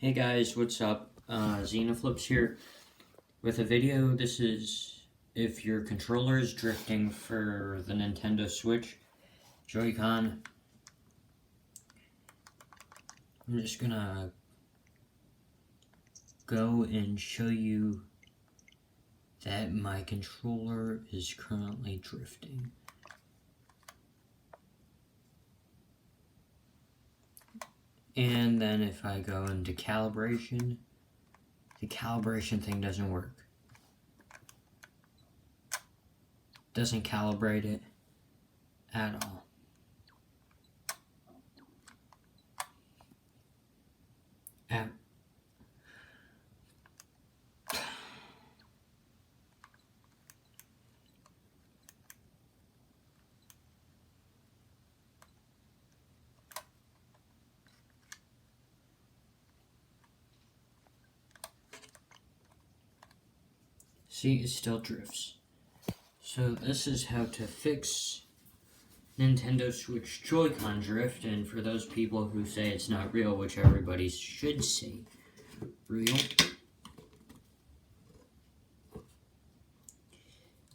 Hey guys, what's up? Xenoflips here with a video. This is if your controller is drifting for the Nintendo Switch Joy-Con. I'm just gonna go and show you that my controller is currently drifting. And then if I go into calibration, the calibration thing doesn't work. Doesn't calibrate it at all. See, it still drifts. So this is how to fix Nintendo Switch Joy-Con drift, and for those people who say it's not real, which everybody should say real,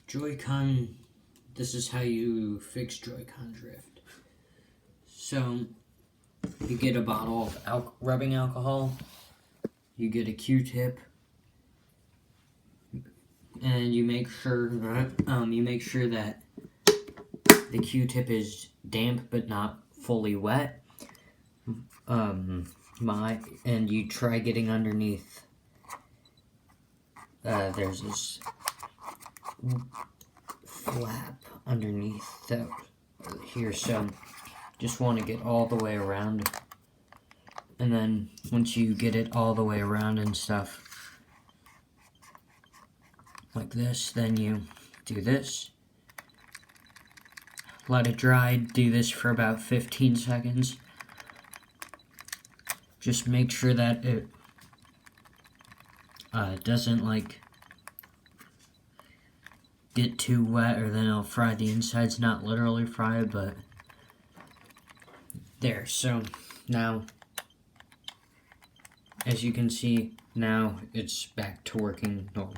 Joy-Con, this is how you fix Joy-Con drift. So, you get a bottle of rubbing alcohol, you get a Q-tip, and you make sure that the Q-tip is damp but not fully wet. And you try getting underneath. There's this flap underneath that here, so just want to get all the way around. And then once you get it all the way around and stuff like this, then you do this. Let it dry, do this for about 15 seconds. Just make sure that it doesn't like get too wet, or then it'll fry the insides. Not literally fry it, but there. So now, as you can see, now it's back to working normal.